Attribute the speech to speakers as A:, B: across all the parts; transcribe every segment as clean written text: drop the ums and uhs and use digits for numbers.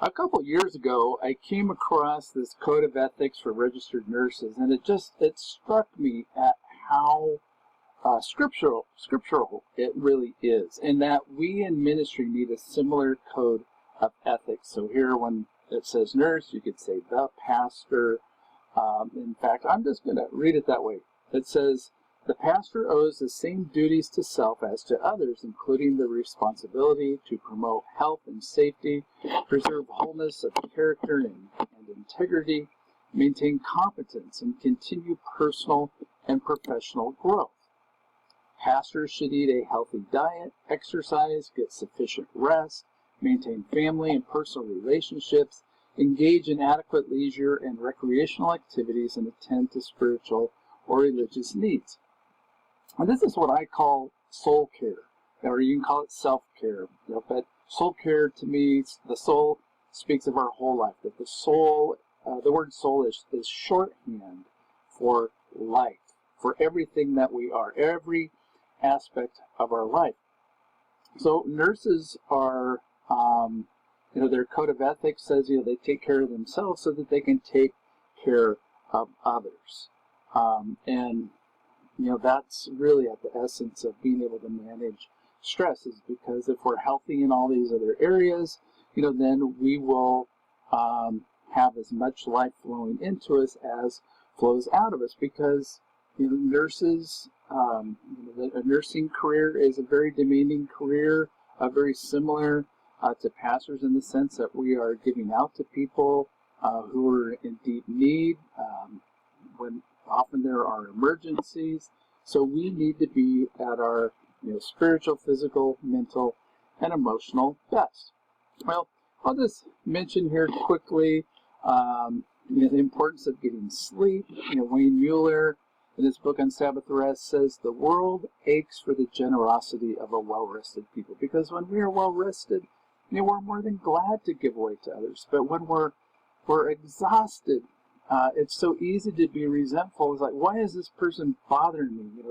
A: A couple years ago, I came across this code of ethics for registered nurses, and it struck me at how scriptural it really is, and that we in ministry need a similar code of ethics. So here, when it says nurse, you could say the pastor. In fact, I'm just going to read it that way. It says, the pastor owes the same duties to self as to others, including the responsibility to promote health and safety, preserve wholeness of character and integrity, maintain competence, and continue personal and professional growth. Pastors should eat a healthy diet, exercise, get sufficient rest, maintain family and personal relationships, engage in adequate leisure and recreational activities, and attend to spiritual or religious needs. And this is what I call soul care, or you can call it self-care. But soul care, to me, the soul speaks of our whole life. That the soul, the word soul is shorthand for life, for everything that we are, every aspect of our life. So nurses are, their code of ethics says, they take care of themselves so that they can take care of others. And that's really at the essence of being able to manage stress, is because if we're healthy in all these other areas, then we will have as much life flowing into us as flows out of us. Because nurses, a nursing career is a very demanding career, very similar to pastors in the sense that we are giving out to people who are in deep need, when often there are emergencies. So we need to be at our spiritual, physical, mental, and emotional best. Well, I'll just mention here quickly the importance of getting sleep. Wayne Mueller, in his book on Sabbath rest, says the world aches for the generosity of a well-rested people, because when we are well-rested, we're more than glad to give away to others. But when we're exhausted, it's so easy to be resentful. It's like, why is this person bothering me?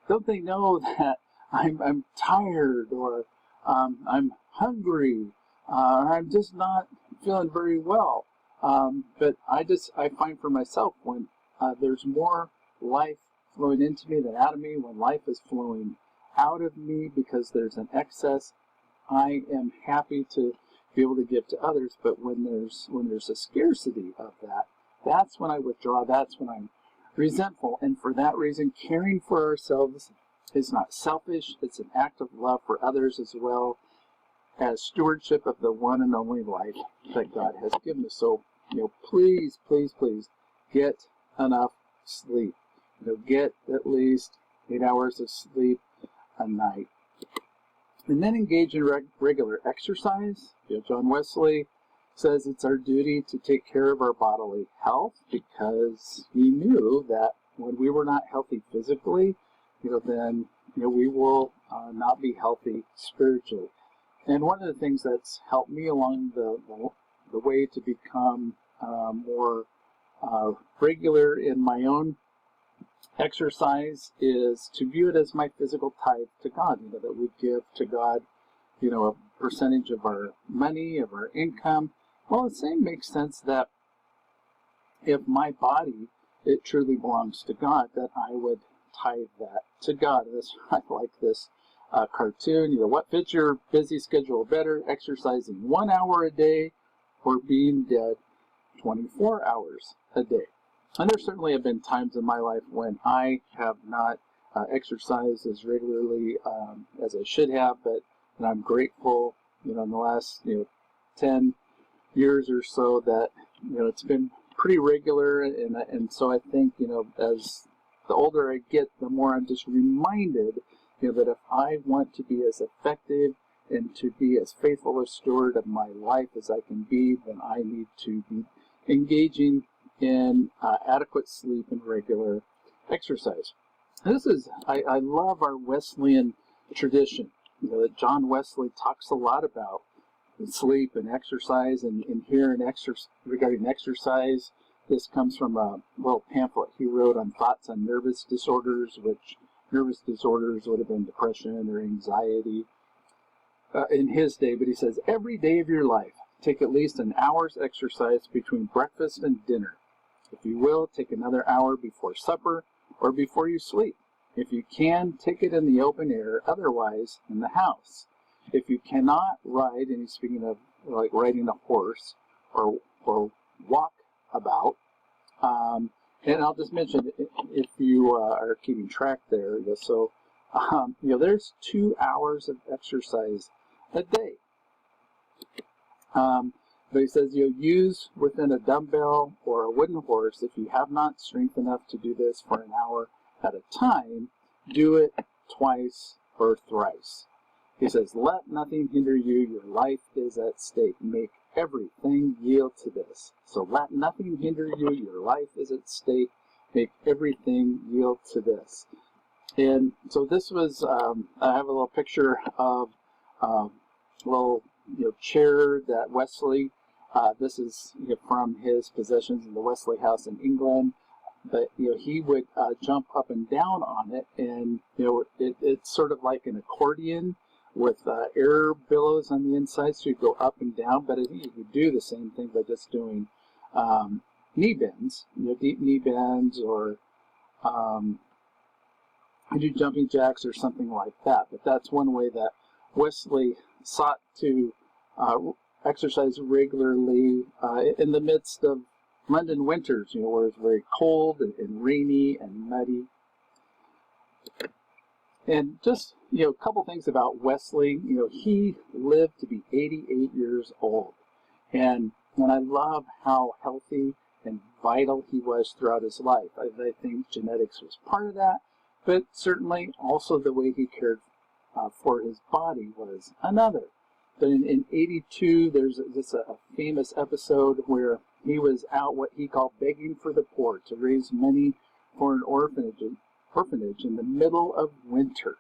A: Don't they know that I'm tired, or I'm hungry, or I'm just not feeling very well? But I find for myself, when there's more life flowing into me than out of me, when life is flowing out of me because there's an excess, I am happy to be able to give to others. But when there's a scarcity of that, that's when I withdraw. That's when I'm resentful. And for that reason, caring for ourselves is not selfish. It's an act of love for others, as well as stewardship of the one and only life that God has given us. So, please, please, please get enough sleep. Get at least 8 hours of sleep a night. And then engage in regular exercise. John Wesley says it's our duty to take care of our bodily health, because he knew that when we were not healthy physically, then we will not be healthy spiritually. And one of the things that's helped me along the way to become more regular in my own exercise is to view it as my physical tithe to God. That we give to God, a percentage of our money, of our income. Well, the same makes sense that if my body, it truly belongs to God, that I would tithe that to God. I like this cartoon. What fits your busy schedule better, exercising 1 hour a day or being dead 24 hours a day? And there certainly have been times in my life when I have not exercised as regularly as I should have, but I'm grateful, in the last 10 years or so that it's been pretty regular, and so I think as the older I get, the more I'm just reminded that if I want to be as effective and to be as faithful a steward of my life as I can be, then I need to be engaging in adequate sleep and regular exercise. I love our Wesleyan tradition. That John Wesley talks a lot about sleep and exercise, and here regarding exercise, this comes from a little pamphlet he wrote on thoughts on nervous disorders, which nervous disorders would have been depression or anxiety in his day. But he says, every day of your life, take at least an hour's exercise between breakfast and dinner. If you will, take another hour before supper or before you sleep. If you can, take it in the open air, otherwise in the house. If you cannot ride, and he's speaking of like riding a horse or walk about, and I'll just mention, if you are keeping track there, so there's 2 hours of exercise a day. But he says, use within a dumbbell or a wooden horse. If you have not strength enough to do this for an hour at a time, do it twice or thrice. He says, let nothing hinder you. Your life is at stake. Make everything yield to this. So let nothing hinder you. Your life is at stake. Make everything yield to this. And so this was, I have a little picture of a little chair that Wesley, this is from his possessions in the Wesley House in England. But he would jump up and down on it, and it's sort of like an accordion with air billows on the inside, so you go up and down. But I think you could do the same thing by just doing knee bends, deep knee bends, or do jumping jacks or something like that. But that's one way that Wesley sought to exercise regularly in the midst of London winters, where it's very cold and rainy and muddy. And just, a couple things about Wesley. He lived to be 88 years old. And I love how healthy and vital he was throughout his life. I think genetics was part of that, but certainly also the way he cared for his body was another. But in 82, there's a famous episode where he was out what he called begging for the poor to raise money for an orphanage in the middle of winter.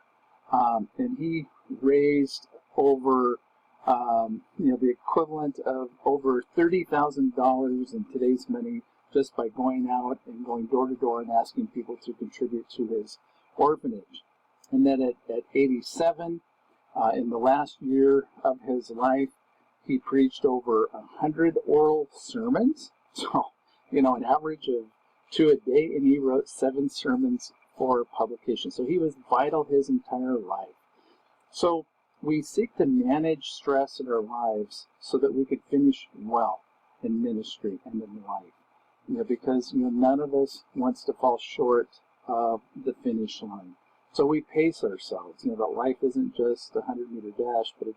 A: And he raised over, the equivalent of over $30,000 in today's money just by going out and going door to door and asking people to contribute to his orphanage. And then at 87, in the last year of his life, he preached over 100 oral sermons. So, an average of 2 a day, and he wrote 7 sermons for publication. So he was vital his entire life. So we seek to manage stress in our lives so that we could finish well in ministry and in life. Because none of us wants to fall short of the finish line. So we pace ourselves. That life isn't just a 100-meter dash, but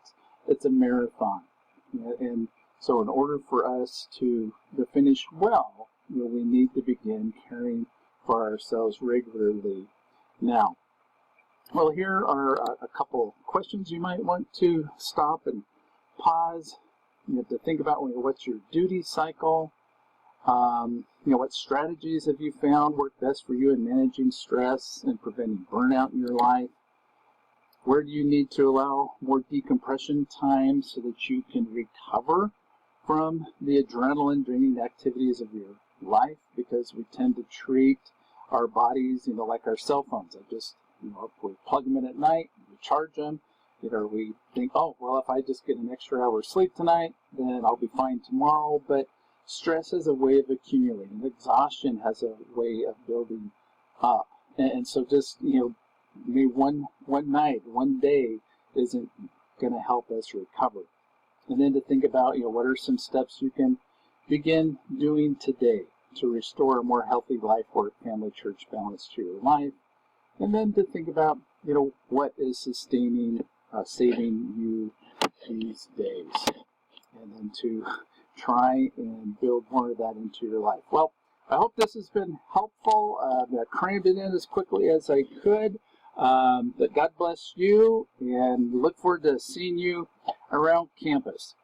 A: it's a marathon. And so in order for us to finish well, we need to begin caring for ourselves regularly now. Well, here are a couple questions you might want to stop and pause. To think about what's your duty cycle. What strategies have you found work best for you in managing stress and preventing burnout in your life? Where do you need to allow more decompression time so that you can recover from the adrenaline draining activities of your life? Because we tend to treat our bodies, like our cell phones. We plug them in at night, we charge them. We think, oh, well, if I just get an extra hour of sleep tonight, then I'll be fine tomorrow. But stress has a way of accumulating. Exhaustion has a way of building up. And so just, maybe one night, one day isn't going to help us recover. And then to think about, what are some steps you can begin doing today to restore a more healthy life, work, family, church balance to your life. And then to think about, what is saving you these days. And then to try and build more of that into your life. Well, I hope this has been helpful. I crammed it in as quickly as I could. But God bless you, and look forward to seeing you around campus.